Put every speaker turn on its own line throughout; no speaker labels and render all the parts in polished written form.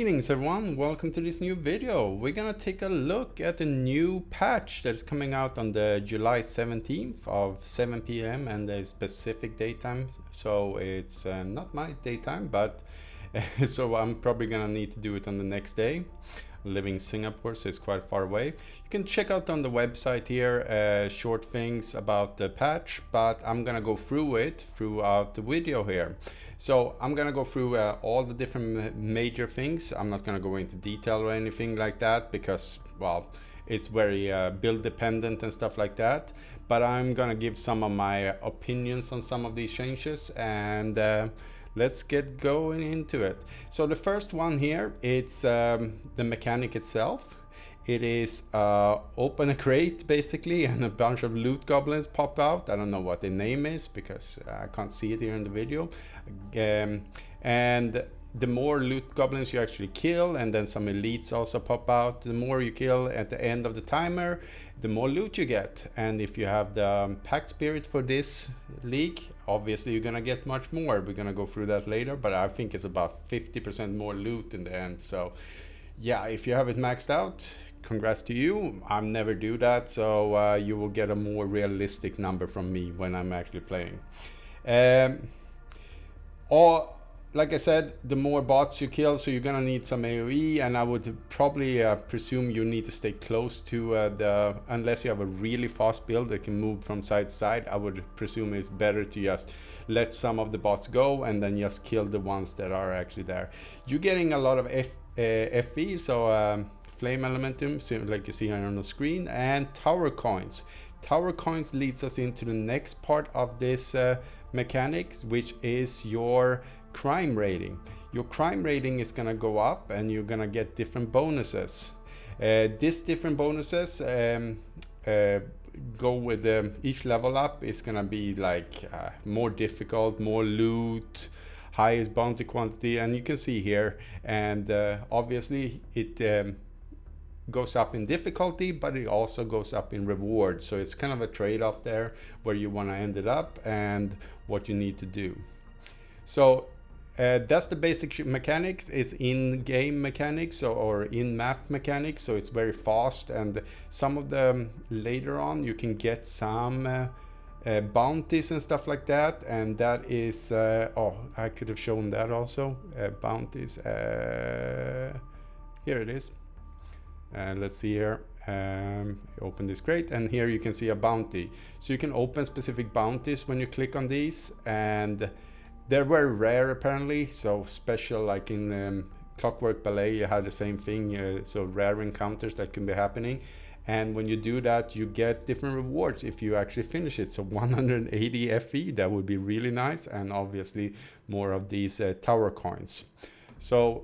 Greetings everyone, welcome to this new video. We're gonna take a look at a new patch that's coming out on the July 17th of 7 p.m. and a specific daytime. So it's not my daytime, but so I'm probably gonna need to do it on the next day. I live in Singapore, so it's quite far away. You can check out on the website here short things about the patch, but I'm gonna go through it throughout the video here. So I'm gonna go through all the different major things. I'm not gonna go into detail or anything like that because, well, it's very build dependent and stuff like that. But I'm gonna give some of my opinions on some of these changes, and let's get going into it. So the first one here, it's the mechanic itself. It is open a crate basically, and a bunch of loot goblins pop out. I don't know what the name is because I can't see it here in the video. And the more loot goblins you actually kill, and then some elites also pop out, the more you kill at the end of the timer, the more loot you get. And if you have the pack spirit for this league, obviously you're gonna get much more. We're gonna go through that later, but I think it's about 50% more loot in the end. So yeah, if you have it maxed out, congrats to you. I never do that, so you will get a more realistic number from me when I'm actually playing. Like I said, the more bots you kill, so you're gonna need some AoE, and I would probably presume you need to stay close to unless you have a really fast build that can move from side to side. I would presume it's better to just let some of the bots go and then just kill the ones that are actually there. You're getting a lot of FE, so flame elementum, so like you see here on the screen, and tower coins. Tower coins leads us into the next part of this mechanics, which is your crime rating. Your crime rating is gonna go up, and you're gonna get different bonuses. These different bonuses go with each level up is gonna be like more difficult, more loot, highest bounty quantity, and you can see here, and obviously it goes up in difficulty, but it also goes up in reward. So it's kind of a trade-off there where you want to end it up and what you need to do. So that's the basic mechanics. It's in-game mechanics or in-map mechanics, so it's very fast, and some of them later on you can get some bounties and stuff like that, and that is oh, I could have shown that also. Bounties, here it is. Let's see here, open this crate, and here you can see a bounty. So you can open specific bounties when you click on these, and they're very rare apparently, so special, like in Clockwork Ballet you have the same thing, so rare encounters that can be happening. And when you do that, you get different rewards if you actually finish it. So 180 FE, that would be really nice, and obviously more of these tower coins. So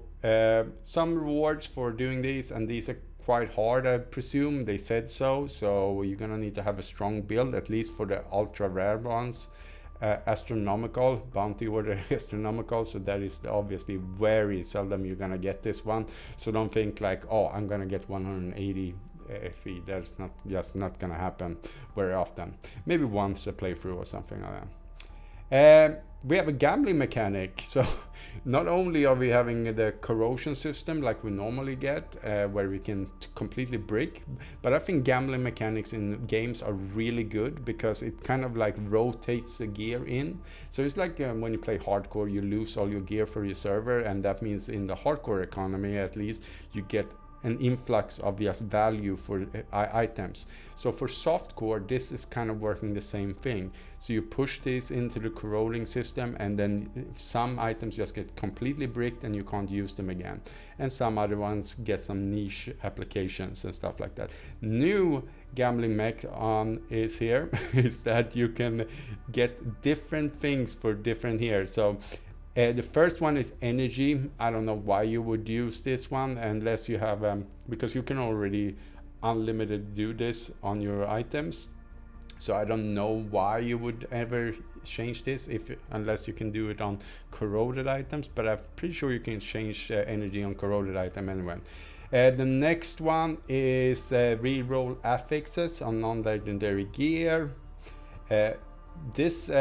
some rewards for doing these, and these are quite hard, I presume. They said so. So you're gonna need to have a strong build, at least for the ultra rare ones. Astronomical bounty order, astronomical, so that is obviously very seldom you're gonna get this one. So don't think like, oh, I'm gonna get 180 FE. That's not gonna happen very often. Maybe once a playthrough or something like that. We have a gambling mechanic. So not only are we having the corrosion system like we normally get, where we can completely brick, but I think gambling mechanics in games are really good because it kind of like rotates the gear in. So it's like when you play hardcore, you lose all your gear for your server, and that means in the hardcore economy at least you get an influx of just value for items. So for softcore, this is kind of working the same thing. So you push this into the corroding system, and then some items just get completely bricked and you can't use them again, and some other ones get some niche applications and stuff like that. New gambling mech on is here is that you can get different things for different here. So the first one is energy. I don't know why you would use this one unless you have, because you can already unlimited do this on your items. So I don't know why you would ever change this unless you can do it on corroded items, but I'm pretty sure you can change energy on corroded item anyway. The next one is reroll affixes on non-legendary gear. This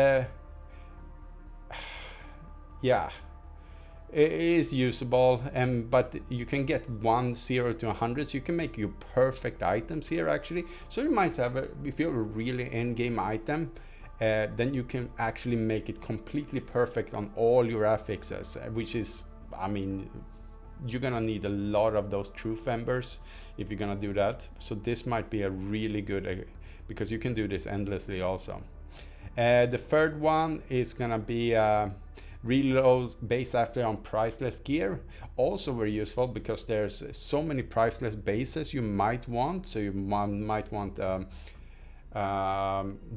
yeah, it is usable, but you can get 1 0 to 100, so you can make your perfect items here actually. So you might have if you're a really end game item, then you can actually make it completely perfect on all your affixes, which is, I mean, you're gonna need a lot of those truth embers if you're gonna do that. So this might be a really good, because you can do this endlessly also. The third one is gonna be reloads base after on priceless gear. Also very useful because there's so many priceless bases you might want. So you might want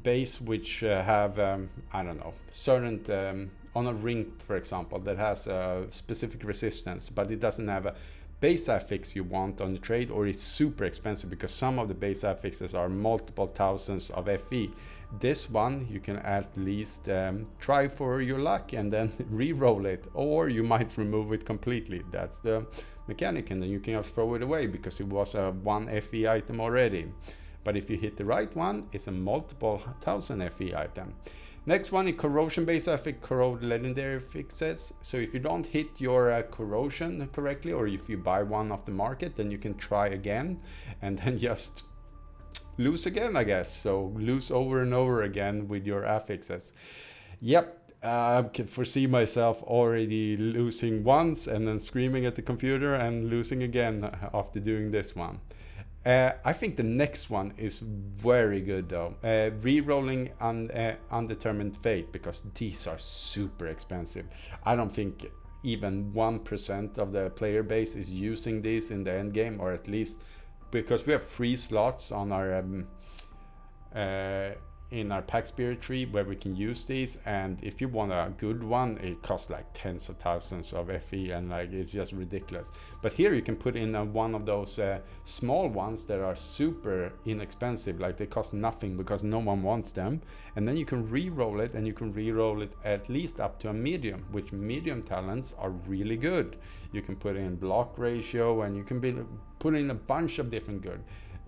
base which have I don't know, certain on a ring for example that has a specific resistance, but it doesn't have a base affix you want on the trade, or it's super expensive because some of the base affixes are multiple thousands of FE. This one you can at least try for your luck and then re-roll it, or you might remove it completely. That's the mechanic, and then you can just throw it away because it was a 1 FE item already. But if you hit the right one, it's a multiple thousand FE item. Next one is corrosion base affix, corrode legendary fixes. So if you don't hit your corrosion correctly, or if you buy one off the market, then you can try again and then just lose again, I guess. So lose over and over again with your affixes. Yep. I can foresee myself already losing once and then screaming at the computer and losing again after doing this one. I think the next one is very good though. Re-rolling undetermined fate, because these are super expensive. I don't think even 1% of the player base is using these in the end game, or at least because we have 3 slots on our in our pack spirit tree where we can use these, and if you want a good one it costs like tens of thousands of FE, and like it's just ridiculous. But here you can put in one of those small ones that are super inexpensive, like they cost nothing because no one wants them, and then you can re-roll it, and you can re-roll it at least up to a medium, which medium talents are really good. You can put in block ratio, and you can put in a bunch of different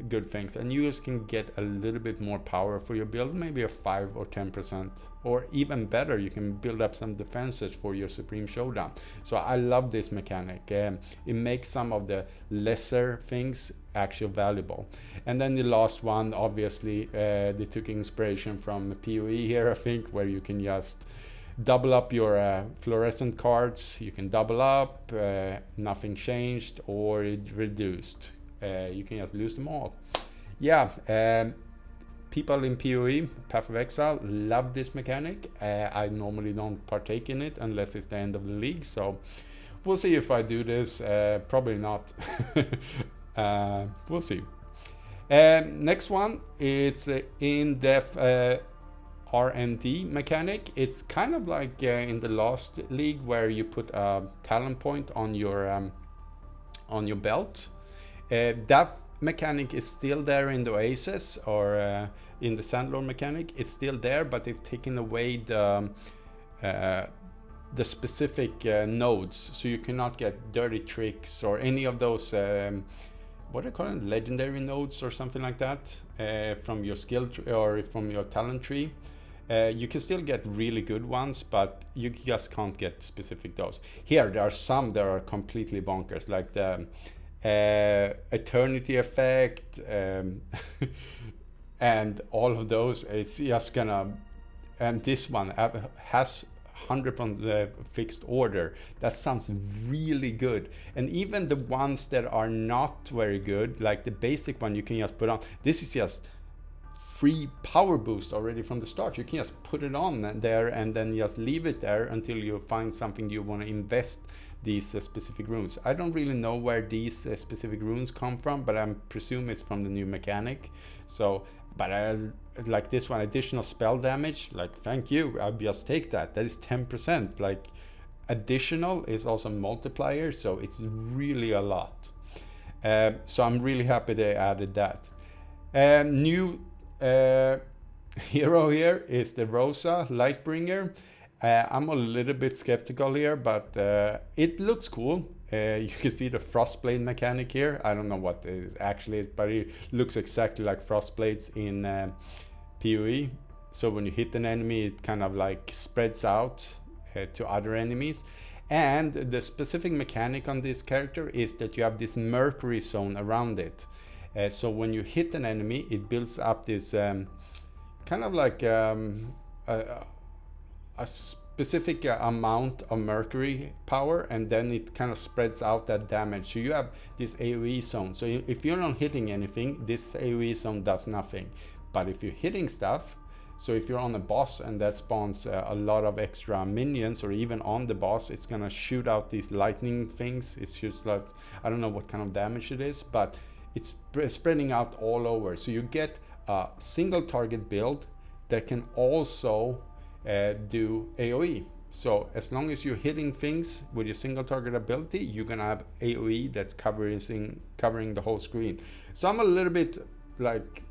good things, and you just can get a little bit more power for your build, maybe a 5 or 10%, or even better, you can build up some defenses for your Supreme Showdown. So I love this mechanic. It makes some of the lesser things actually valuable. And then the last one, obviously, they took inspiration from PoE here, I think, where you can just double up your fluorescent cards. You can double up, nothing changed, or it reduced. You can just lose them all. Yeah, people in PoE, Path of Exile, love this mechanic. I normally don't partake in it unless it's the end of the league, so we'll see if I do this. Probably not. We'll see. Next one is in-depth R&D mechanic. It's kind of like in the last league where you put a talent point on your belt. That mechanic is still there in the Oasis, or in the Sandlord mechanic. It's still there, but they've taken away the specific nodes, so you cannot get dirty tricks or any of those what do you call it, legendary nodes or something like that, from your skill tree or from your talent tree. You can still get really good ones, but you just can't get specific those. Here there are some that are completely bonkers, like the eternity effect, and all of those. It's just gonna, and this one has 100% fixed order. That sounds really good. And even the ones that are not very good, like the basic one, you can just put on. This is just free power boost already from the start. You can just put it on there and then just leave it there until you find something you want to invest these specific runes. I don't really know where these specific runes come from, but I presume it's from the new mechanic. So, but like this one, additional spell damage, like thank you, I'll just take that. That is 10%. Like additional is also multiplier, so it's really a lot. So I'm really happy they added that. New hero here is the Rosa Lightbringer. I'm a little bit skeptical here, but it looks cool. You can see the Frostblade mechanic here. I don't know what it is actually, but it looks exactly like Frostblades in PoE. So when you hit an enemy, it kind of like spreads out to other enemies. And the specific mechanic on this character is that you have this mercury zone around it. So when you hit an enemy, it builds up this kind of like a specific amount of mercury power, and then it kind of spreads out that damage. So you have this AoE zone. So if you're not hitting anything, this AoE zone does nothing. But if you're hitting stuff, so if you're on a boss and that spawns a lot of extra minions, or even on the boss, it's gonna shoot out these lightning things. It shoots like, I don't know what kind of damage it is, but it's spreading out all over. So you get a single target build that can also do AoE. So as long as you're hitting things with your single target ability, you're gonna have AoE that's covering the whole screen. So I'm a little bit like,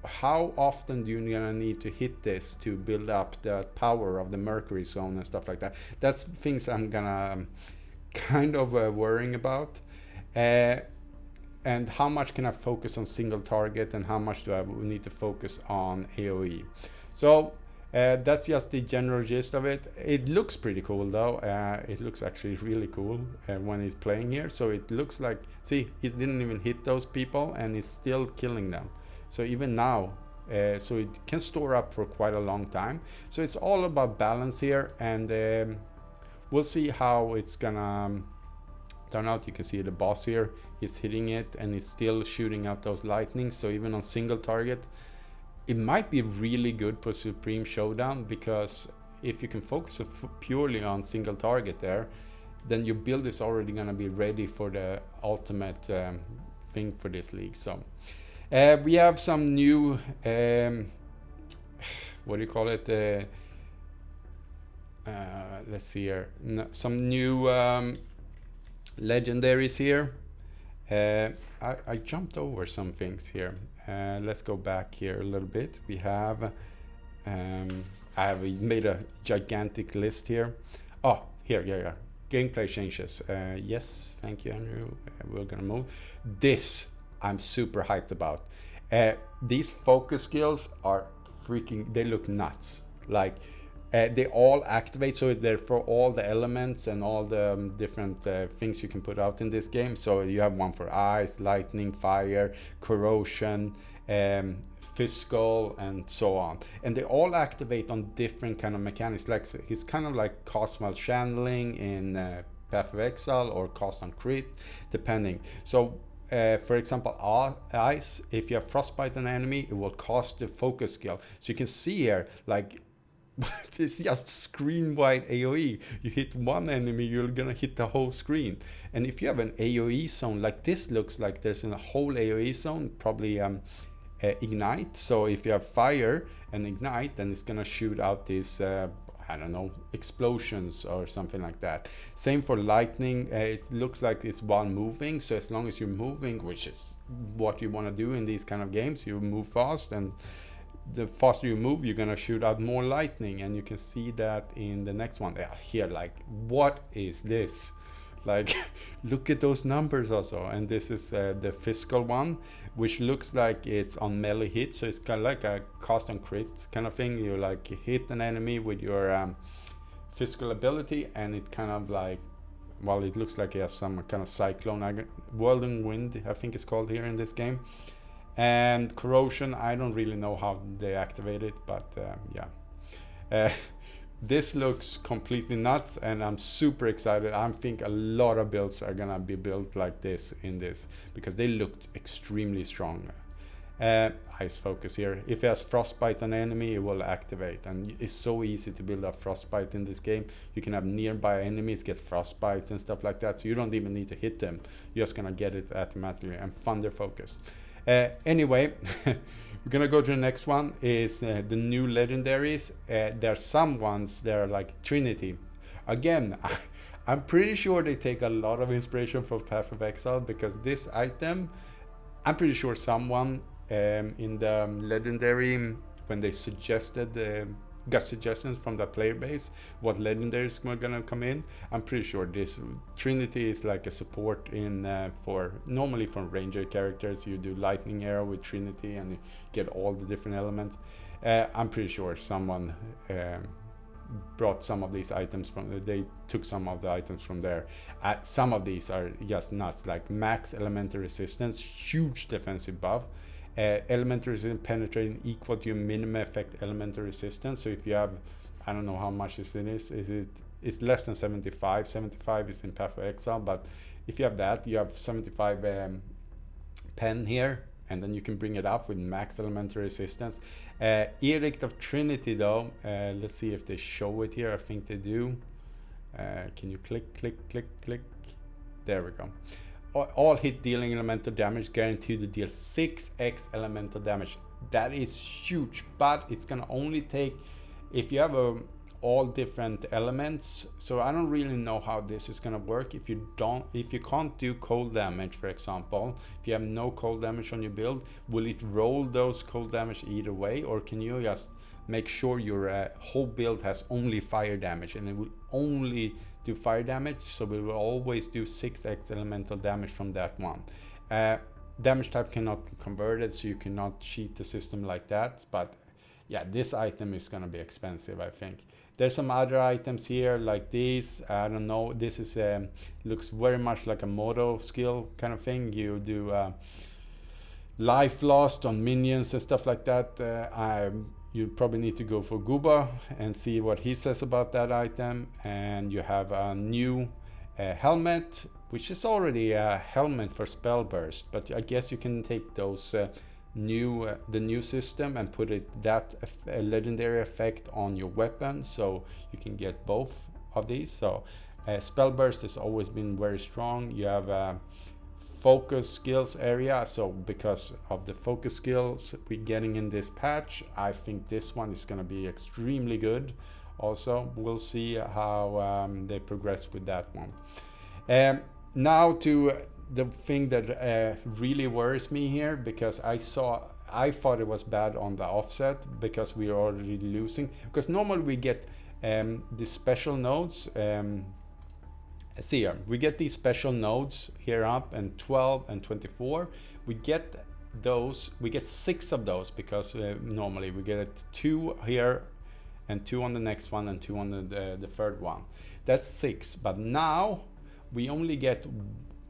how often do you gonna need to hit this to build up the power of the mercury zone and stuff like that? That's things I'm gonna kind of worrying about. And how much can I focus on single target, and how much do I need to focus on AoE? So that's just the general gist of it. It looks pretty cool though. It looks actually really cool when he's playing here. So it looks like, see, he didn't even hit those people and he's still killing them. So even now, so it can store up for quite a long time. So it's all about balance here, and we'll see how it's gonna turn out. You can see the boss here, he's hitting it and he's still shooting out those lightning. So even on single target, it might be really good for Supreme Showdown, because if you can focus purely on single target there, then your build is already gonna be ready for the ultimate thing for this league. So we have some new what do you call it, let's see here, some new legendaries here. I jumped over some things here. Let's go back here a little bit. We have I have made a gigantic list here. Oh, here, gameplay changes. Yes, thank you, Andrew. We're gonna move this. I'm super hyped about. These focus skills are freaking, they look nuts. Like they all activate, so they're for all the elements and all the different things you can put out in this game. So you have one for ice, lightning, fire, corrosion, physical, and so on. And they all activate on different kind of mechanics. Like, so he's kind of like cost while channeling in Path of Exile, or cost on crit, depending. So for example, ice, if you have frostbite on an enemy, it will cost the focus skill. So you can see here, like, it's just screen wide AoE. You hit one enemy, you're gonna hit the whole screen. And if you have an AoE zone, like this looks like there's a whole AoE zone, probably ignite. So if you have fire and ignite, then it's gonna shoot out these I don't know, explosions or something like that. Same for lightning. It looks like it's while moving. So as long as you're moving, which is what you want to do in these kind of games, you move fast, and the faster you move, you're gonna shoot out more lightning. And you can see that in the next one. Here, like, what is this? Like, look at those numbers also. And this is the physical one, which looks like it's on melee hit. So it's kind of like a cost on crit kind of thing. You like hit an enemy with your physical ability, and it kind of like, well, it looks like you have some kind of cyclone, whirlwind, I think it's called here in this game. And corrosion, I don't really know how they activate it, but yeah. This looks completely nuts, and I'm super excited. I think a lot of builds are gonna be built like this in this, because they looked extremely strong. Ice focus here. If it has frostbite on enemy, it will activate, and it's so easy to build up frostbite in this game. You can have nearby enemies get frostbites and stuff like that, so you don't even need to hit them. You're just gonna get it automatically. And thunder focus. Anyway, we're gonna go to the next one. Is the new legendaries. There are some ones that are like Trinity. Again, I'm pretty sure they take a lot of inspiration from Path of Exile, because this item, I'm pretty sure someone in the legendary, when they suggested got suggestions from the player base what legendaries were gonna come in, I'm pretty sure this Trinity is like a support in for normally from ranger characters. You do lightning arrow with Trinity and you get all the different elements. I'm pretty sure someone brought some of these items from, they took some of the items from there. Some of these are just nuts, like max elemental resistance, huge defensive buff. Elemental resistance penetrating equal to your minimum effect elemental resistance. So if you have, I don't know how much this is it's less than 75. 75 is in Path of Exile, but if you have that, you have 75 pen here, and then you can bring it up with max elemental resistance. Edict of Trinity though, let's see if they show it here. I think they do. Can you click? There we go. All hit dealing elemental damage guaranteed to deal 6x elemental damage. That is huge, but it's gonna only take if you have all different elements. So I don't really know how this is gonna work if you can't do cold damage, for example. If you have no cold damage on your build, will it roll those cold damage either way, or can you just make sure your whole build has only fire damage and it will only do fire damage, so we will always do 6x elemental damage from that one. Damage type cannot be converted, so you cannot cheat the system like that, but yeah, this item is gonna be expensive, I think. There's some other items here like these. I don't know, this is looks very much like a moto skill kind of thing. You do life lost on minions and stuff like that. You probably need to go for Guba and see what he says about that item. And you have a new helmet, which is already a helmet for spell burst, but I guess you can take those the new system and put that legendary effect on your weapon, so you can get both of these. So spell burst has always been very strong. You have a focus skills area, so because of the focus skills we're getting in this patch, I think this one is going to be extremely good. Also, we'll see how they progress with that one. Now to the thing that really worries me here, because I thought it was bad on the offset because we are already losing, because normally we get the special nodes. See here, we get these special nodes here up, and 12 and 24. We get those, we get 6 of those, because normally we get 2 here and 2 on the next one and 2 on the third one. That's 6, but now we only get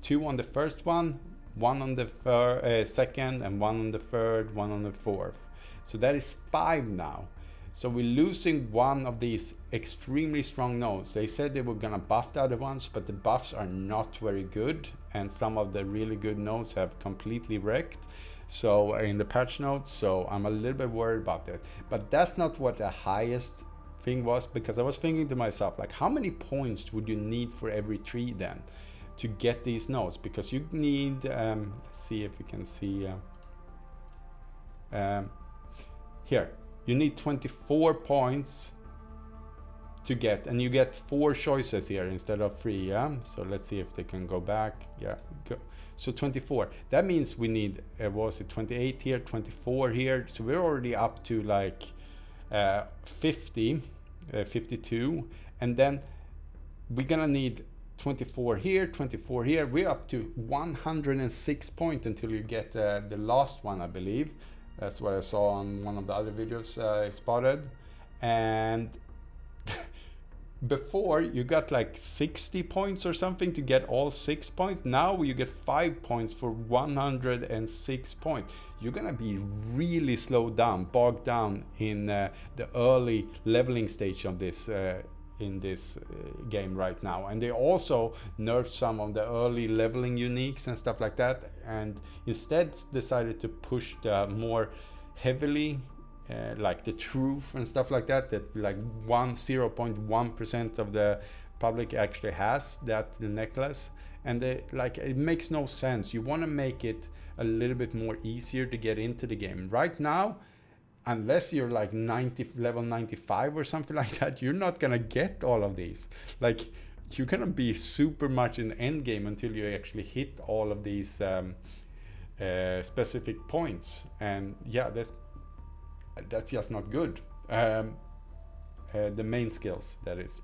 2 on the first one, 1 on the second, and 1 on the third, 1 on the fourth. So that is 5 now. So we're losing one of these extremely strong nodes. They said they were gonna buff the other ones, but the buffs are not very good, and some of the really good nodes have completely wrecked. So in the patch notes, so I'm a little bit worried about this. But that's not what the highest thing was, because I was thinking to myself, like, how many points would you need for every tree then to get these nodes? Because you need, let's see if we can see here. You need 24 points to get, and you get 4 choices here instead of 3, yeah? So let's see if they can go back. Yeah, go. So 24. That means we need, what was it, 28 here, 24 here. So we're already up to like 50, 52. And then we're gonna need 24 here, 24 here. We're up to 106 points until you get the last one, I believe. That's what I saw on one of the other videos I spotted. And before you got like 60 points or something to get all 6 points. Now you get 5 points for 106 points. You're gonna be really slowed down, bogged down in the early leveling stage of this in this game right now. And they also nerfed some of the early leveling uniques and stuff like that, and instead decided to push the more heavily like the truth and stuff like that, that like 0.1% of the public actually has that, the necklace. And they, like, it makes no sense. You want to make it a little bit more easier to get into the game. Right now, unless you're like level 95 or something like that, you're not gonna get all of these. Like, you're gonna be super much in the end game until you actually hit all of these specific points. And yeah, that's just not good. The main skills, that is.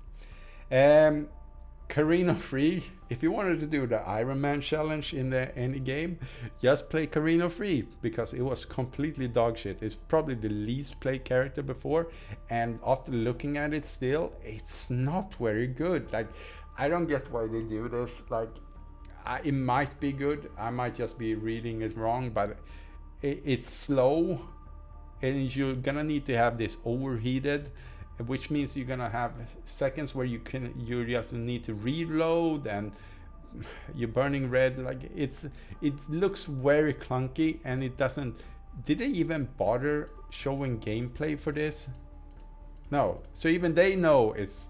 Carino free. If you wanted to do the Iron Man challenge in any game, just play Carino free, because it was completely dog shit. It's probably the least played character before, and after looking at it still, it's not very good. Like, I don't get why they do this. Like, it might be good, I might just be reading it wrong, but it's slow, and you're gonna need to have this overheated, which means you're gonna have seconds where you just need to reload, and you're burning red. Like, it looks very clunky, and it doesn't. Did they even bother showing gameplay for this? No. So even they know it's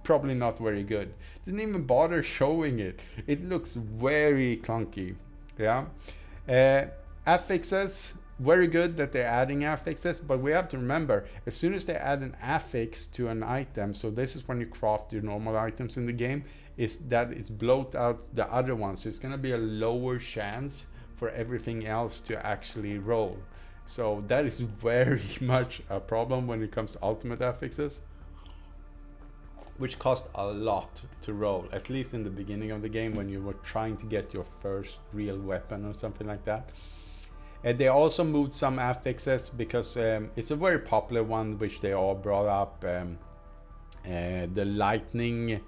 probably not very good. Didn't even bother showing it. It looks very clunky. Yeah. Affixes, very good that they're adding affixes, but we have to remember, as soon as they add an affix to an item, so this is when you craft your normal items in the game, is that it's bloat out the other ones. So it's going to be a lower chance for everything else to actually roll. So that is very much a problem when it comes to ultimate affixes, which cost a lot to roll, at least in the beginning of the game when you were trying to get your first real weapon or something like that. They also moved some affixes because it's a very popular one, which they all brought up. The lightning,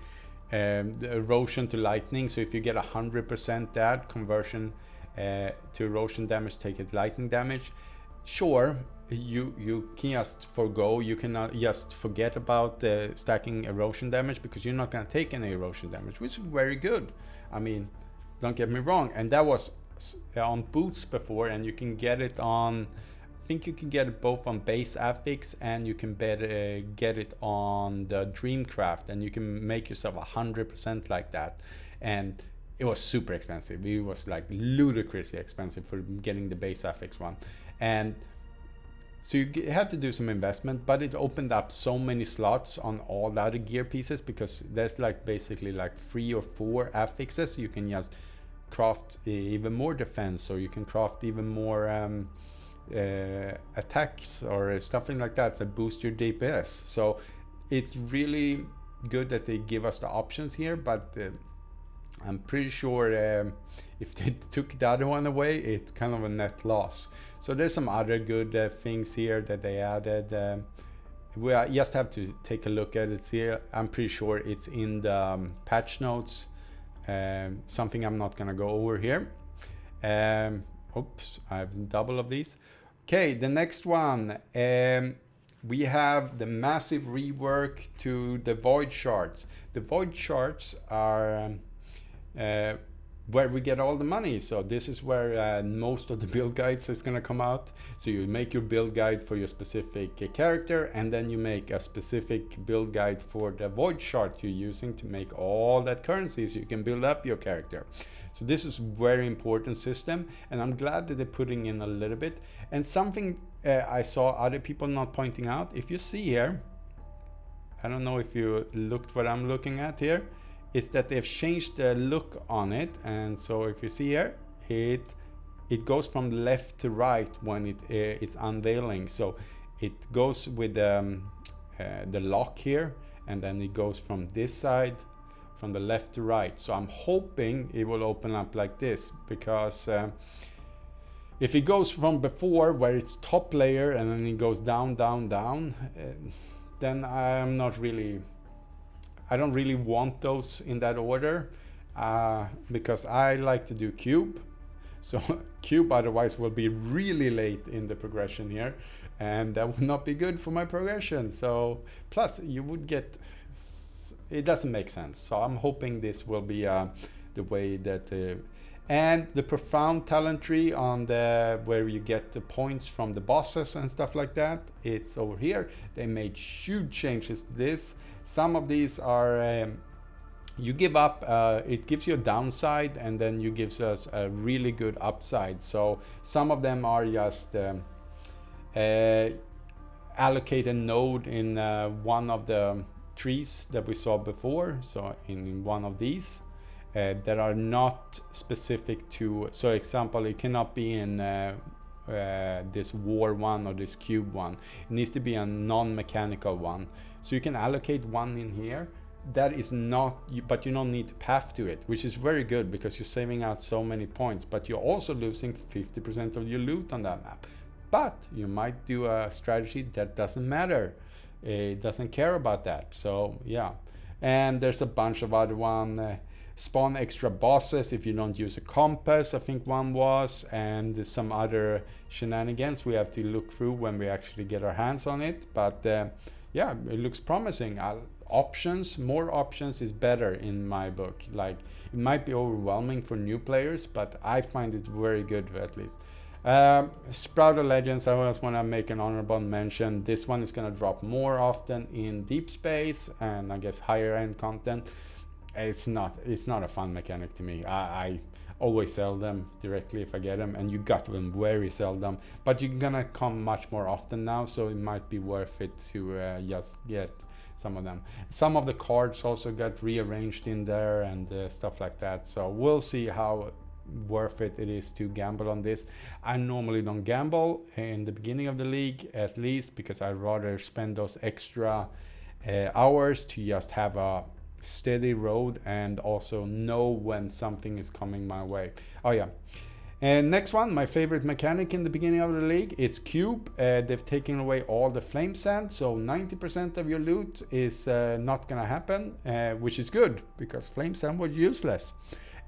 the erosion to lightning. So if you get 100% that conversion to erosion damage, take it lightning damage. Sure, you can just forgo. You cannot just forget about stacking erosion damage, because you're not going to take any erosion damage, which is very good. I mean, don't get me wrong. And that was on boots before, and you can get it on, I think you can get it both on base affix, and you can get it on the Dreamcraft, and you can make yourself 100% like that. And it was super expensive. It was like ludicrously expensive for getting the base affix one, and so you had to do some investment, but it opened up so many slots on all the other gear pieces, because there's like basically like 3 or 4 affixes. You can just craft even more defense, or you can craft even more attacks or something like that to boost your DPS. So it's really good that they give us the options here, but I'm pretty sure if they took the other one away, it's kind of a net loss. So there's some other good things here that they added. We just have to take a look at it here. I'm pretty sure it's in the patch notes. Something I'm not gonna go over here. Oops, I have double of these. Okay, the next one. We have the massive rework to the void shards. The void shards are where we get all the money. So this is where most of the build guides is going to come out. So you make your build guide for your specific character, and then you make a specific build guide for the void shard you're using to make all that currency so you can build up your character. So this is very important system, and I'm glad that they're putting in a little bit. And something I saw other people not pointing out, if you see here, I don't know if you looked what I'm looking at here, is that they've changed the look on it. And so if you see here, it goes from left to right when it is unveiling. So it goes with the lock here, and then it goes from this side, from the left to right. So I'm hoping it will open up like this, because if it goes from before where it's top layer and then it goes down, down, down, then I don't really want those in that order, because I like to do cube. So cube otherwise will be really late in the progression here, and that would not be good for my progression. So plus you would get, it doesn't make sense. So I'm hoping this will be the way that and the profound talent tree on the where you get the points from the bosses and stuff like that, it's over here. They made huge changes to this. Some of these are you give up, it gives you a downside, and then you gives us a really good upside. So some of them are just allocate a node in one of the trees that we saw before. So in one of these that are not specific to, so example, it cannot be in this war one or this cube one. It needs to be a non-mechanical one. So you can allocate one in here, that is not, but you don't need to path to it, which is very good because you're saving out so many points, but you're also losing 50% of your loot on that map. But you might do a strategy that doesn't matter. It doesn't care about that. So yeah, and there's a bunch of other one. Spawn extra bosses if you don't use a compass, I think one was, and some other shenanigans we have to look through when we actually get our hands on it. But yeah, it looks promising. Options, more options is better in my book. Like, it might be overwhelming for new players, but I find it very good at least. Sprout of Legends, I always want to make an honorable mention. This one is going to drop more often in deep space and I guess higher end content. It's not a fun mechanic to me. I always sell them directly if I get them, and you got them very seldom, but you're gonna come much more often now, so it might be worth it to just get some of them. Some of the cards also got rearranged in there and stuff like that, so we'll see how worth it is to gamble on this. I normally don't gamble in the beginning of the league, at least, because I'd rather spend those extra hours to just have a steady road and also know when something is coming my way. Oh yeah. And next one, my favorite mechanic in the beginning of the league is Cube. They've taken away all the flame sand, so 90% of your loot is not gonna happen, which is good because flame sand was useless.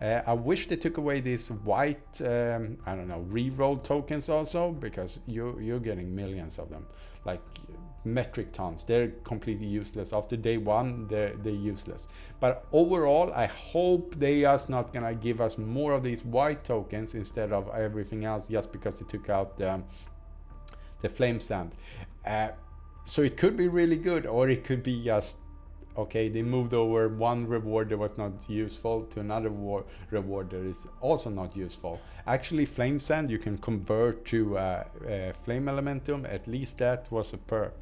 I wish they took away these white, I don't know, reroll tokens also, because you're getting millions of them, like metric tons. They're completely useless. After day one, they're useless. But overall, I hope they are not gonna give us more of these white tokens instead of everything else, just because they took out the flame sand. So it could be really good, or it could be just okay, they moved over one reward that was not useful to another reward that is also not useful. Actually, flame sand you can convert to flame elementum. At least that was a perk.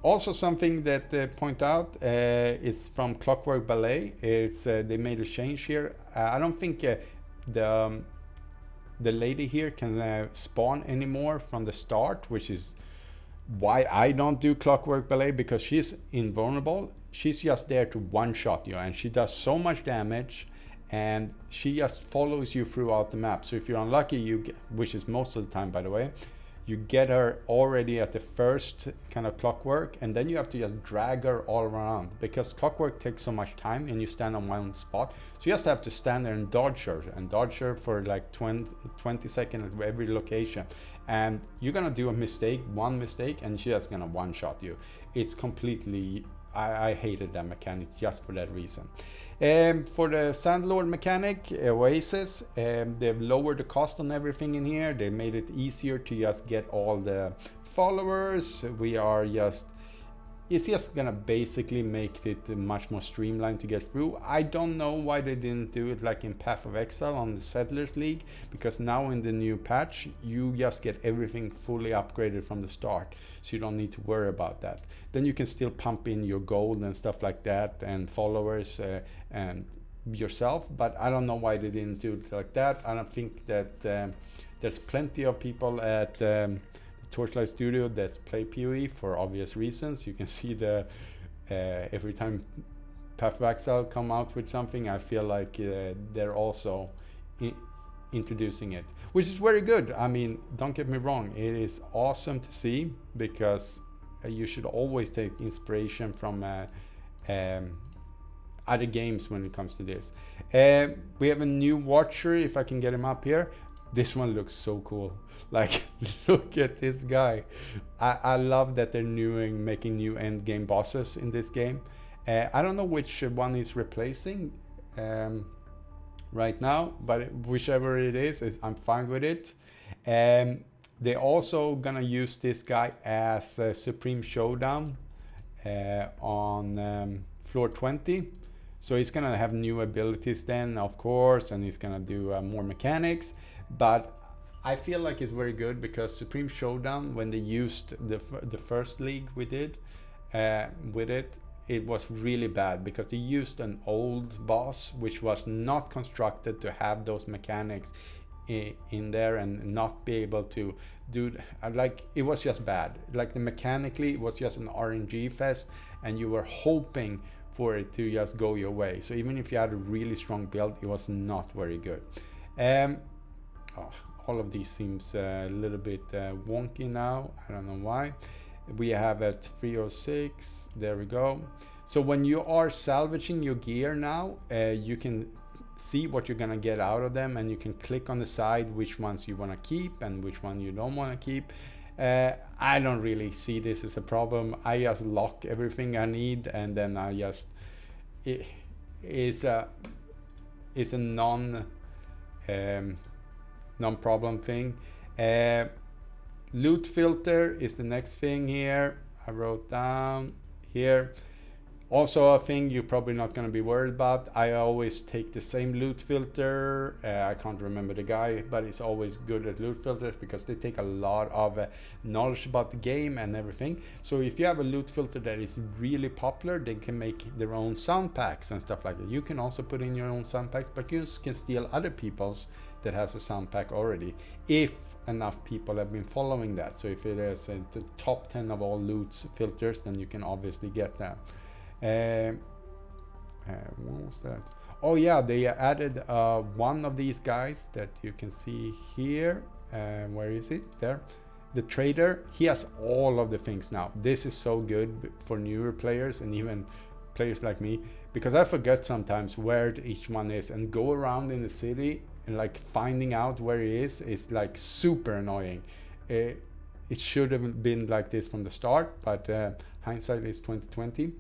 Also something that point out is from Clockwork Ballet. It's they made a change here. I don't think the lady here can spawn anymore from the start, which is why I don't do Clockwork Ballet, because she's invulnerable. She's just there to one-shot you, and she does so much damage, and she just follows you throughout the map. So if you're unlucky, you get, which is most of the time by the way, you get her already at the first kind of clockwork, and then you have to just drag her all around, because clockwork takes so much time and you stand on one spot. So you just have to stand there and dodge her for like 20 seconds at every location. And you're gonna do one mistake, and she's just gonna one-shot you. It's completely, I hated that mechanic just for that reason. For the Sandlord mechanic, Oasis, they've lowered the cost on everything in here. They made it easier to just get all the followers. It's just gonna basically make it much more streamlined to get through. I don't know why they didn't do it like in Path of Exile on the Settlers League, because now in the new patch you just get everything fully upgraded from the start, so you don't need to worry about that. Then you can still pump in your gold and stuff like that, and followers and yourself, but I don't know why they didn't do it like that. I don't think that there's plenty of people at Torchlight Studio that's play PoE for obvious reasons. You can see the every time Path of Exile come out with something, I feel like they're also introducing it, which is very good. I mean, don't get me wrong, it is awesome to see, because you should always take inspiration from other games when it comes to this. We have a new Watcher, if I can get him up here. This one looks so cool. Like, look at this guy. I love that they're making new endgame bosses in this game. I don't know which one is replacing right now, but whichever it is I'm fine with it. They're also gonna use this guy as Supreme Showdown on floor 20. So he's gonna have new abilities then, of course, and he's gonna do more mechanics. But I feel like it's very good, because Supreme Showdown, when they used the first league we did with it, it was really bad, because they used an old boss which was not constructed to have those mechanics in there and not be able to do like it was just bad. Like the mechanically it was just an RNG fest, and you were hoping for it to just go your way. So even if you had a really strong build, it was not very good. All of these seems a little bit wonky now. I don't know why. We have at 306. There we go. So when you are salvaging your gear now, you can see what you're gonna get out of them, and you can click on the side which ones you want to keep and which one you don't want to keep. I don't really see this as a problem. I just lock everything I need, and then I just it's a non-problem thing. Loot filter is the next thing here. I wrote down here. Also a thing you're probably not going to be worried about. I always take the same loot filter. I can't remember the guy, but it's always good at loot filters because they take a lot of knowledge about the game and everything. So if you have a loot filter that is really popular, they can make their own sound packs and stuff like that. You can also put in your own sound packs, but you can steal other people's that has a sound pack already, if enough people have been following that. So if it is the top 10 of all loot filters, then you can obviously get that. What was that? Oh yeah, they added one of these guys that you can see here. Where is it? There. The trader. He has all of the things now. This is so good for newer players and even players like me, because I forget sometimes where each one is, and go around in the city and like finding out where it is like super annoying. It should have been like this from the start, but hindsight is 2020.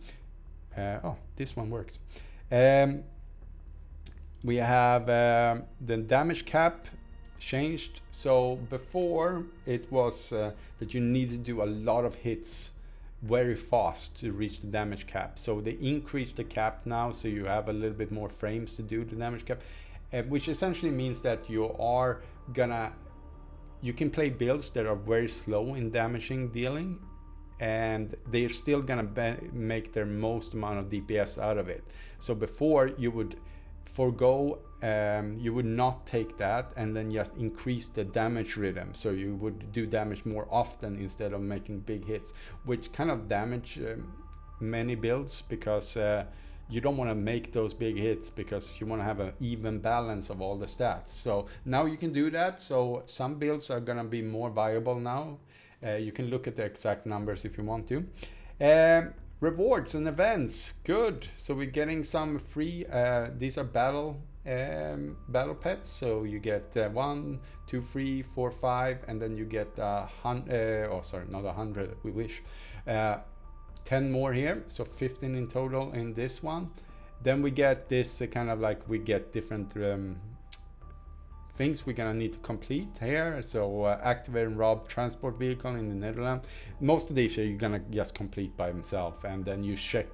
Oh, this one works. We have the damage cap changed. So before it was that you need to do a lot of hits very fast to reach the damage cap. So they increased the cap now, so you have a little bit more frames to do the damage cap, which essentially means that you can play builds that are very slow in damaging dealing, and they're still gonna make their most amount of DPS out of it. So before you would forego, you would not take that and then just increase the damage rhythm. So you would do damage more often instead of making big hits, which kind of damage many builds, because you don't want to make those big hits because you want to have an even balance of all the stats. So now you can do that. So some builds are gonna be more viable now. You can look at the exact numbers if you want to. Rewards and events, good. So we're getting some free, these are battle pets. So you get 1, 2, 3, 4, 5, and then you get 100, oh sorry, not 100, we wish. 10 more here, so 15 in total in this one. Then we get this kind of like, we get different things we're gonna need to complete here. So activate and rob transport vehicle in the Netherrealm. Most of these you're gonna just complete by himself, and then you check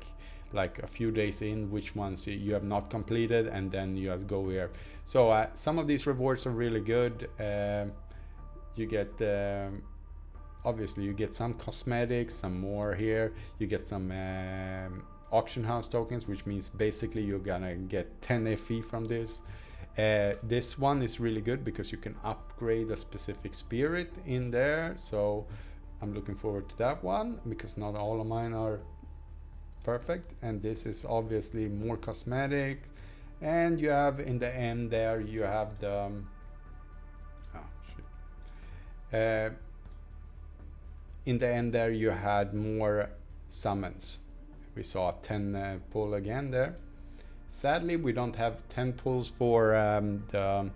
like a few days in which ones you have not completed, and then you just go here. So some of these rewards are really good. You get obviously you get some cosmetics, some more here. You get some auction house tokens, which means basically you're gonna get 10 FE from this. This one is really good because you can upgrade a specific spirit in there. So I'm looking forward to that one, because not all of mine are perfect. And this is obviously more cosmetics. And you have in the end there, you have the in the end there you had more summons. We saw 10 pull again there. Sadly we don't have 10 pulls for the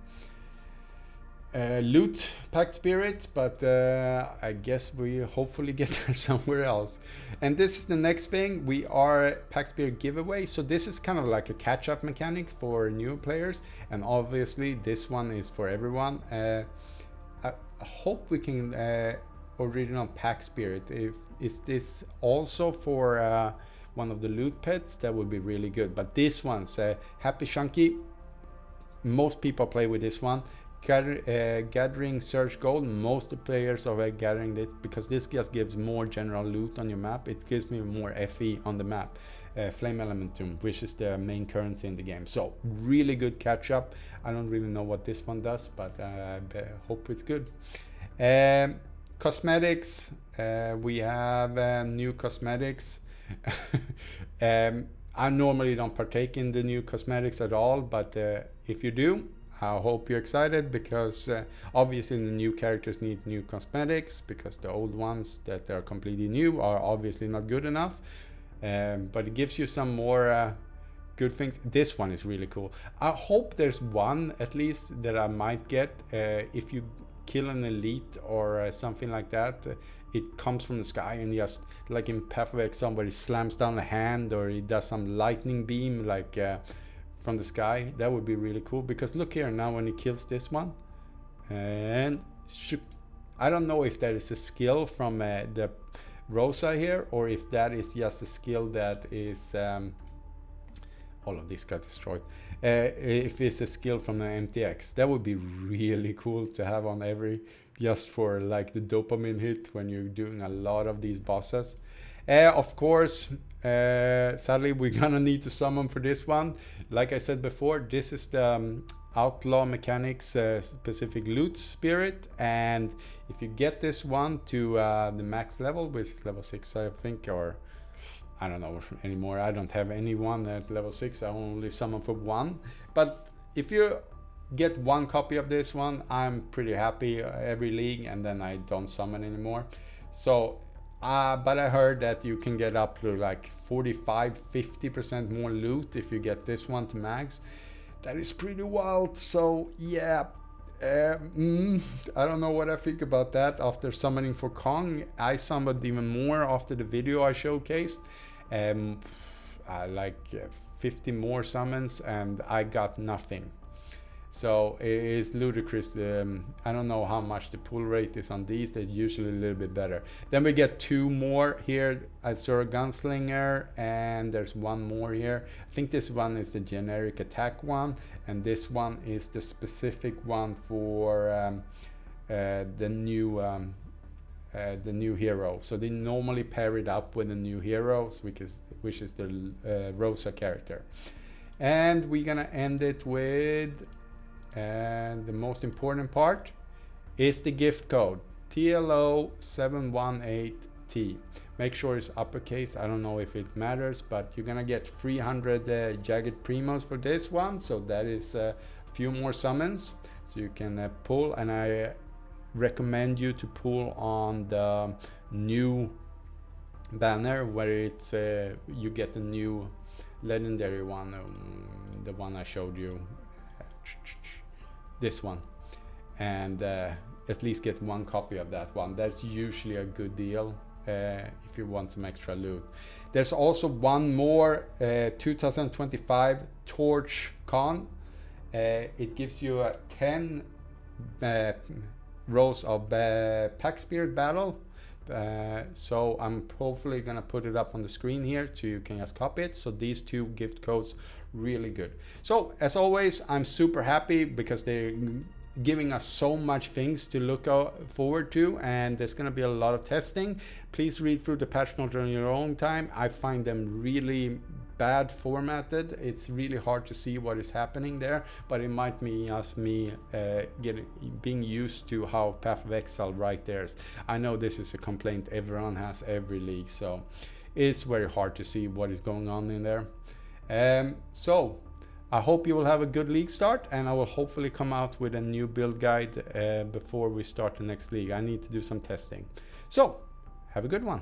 loot packed spirits, but I guess we hopefully get there somewhere else. And this is the next thing, we are packed spirit giveaway. So this is kind of like a catch-up mechanic for new players, and obviously this one is for everyone. I hope we can original pack spirit. Is this also for one of the loot pets? That would be really good. But this one's Happy Chunky, most people play with this one. Gathering search gold, most of the players are gathering this because this just gives more general loot on your map. It gives me more FE on the map. Flame Elementum, which is the main currency in the game. So really good catch up. I don't really know what this one does, but I hope it's good. Cosmetics, we have new cosmetics. I normally don't partake in the new cosmetics at all, but if you do, I hope you're excited, because obviously the new characters need new cosmetics, because the old ones that are completely new are obviously not good enough. But it gives you some more good things. This one is really cool. I hope there's one at least that I might get. If you kill an elite or something like that, it comes from the sky, and just like in Path of X, somebody slams down a hand, or he does some lightning beam like from the sky. That would be really cool, because look here now when he kills this one, and I don't know if that is a skill from the Rosa here, or if that is just a skill that is all of this got destroyed. If it's a skill from the MTX, that would be really cool to have on every, just for like the dopamine hit when you're doing a lot of these bosses. Of course, sadly we're gonna need to summon for this one. Like I said before, this is the Outlaw mechanics specific loot spirit, and if you get this one to the max level, which is level 6 I think, or I don't know anymore, I don't have anyone at level 6, I only summon for one. But if you get one copy of this one, I'm pretty happy every league, and then I don't summon anymore. So but I heard that you can get up to like 45-50% more loot if you get this one to max. That is pretty wild. So yeah, I don't know what I think about that. After summoning for Kong, I summoned even more after the video I showcased. Like 50 more summons, and I got nothing. So it is ludicrous. I don't know how much the pull rate is on these. They're usually a little bit better. Then we get 2 more here. I saw a gunslinger, and there's 1 more here. I think this one is the generic attack one, and this one is the specific one for the new hero. So they normally pair it up with the new heroes, which is the Rosa character. And we're gonna end it with the most important part is the gift code TLO718T. Make sure it's uppercase. I don't know if it matters, but you're gonna get 300 jagged primos for this one, so that is a few more summons, so you can pull. And I recommend you to pull on the new banner where it's you get the new legendary one, the one I showed you, this one, and at least get 1 copy of that one. That's usually a good deal if you want some extra loot. There's also 1 more 2025 Torch Con. It gives you 10 rows of Pack Spirit Battle. So I'm hopefully gonna put it up on the screen here so you can just copy it. So these 2 gift codes, really good. So as always, I'm super happy because they're giving us so much things to look forward to, and there's going to be a lot of testing. Please read through the patch notes on your own time. I find them really bad formatted. It's really hard to see what is happening there, but it might be us being used to how Path of Exile right there. I know this is a complaint everyone has every league, so it's very hard to see what is going on in there. So I hope you will have a good league start, and I will hopefully come out with a new build guide before we start the next league. I need to do some testing. So have a good one.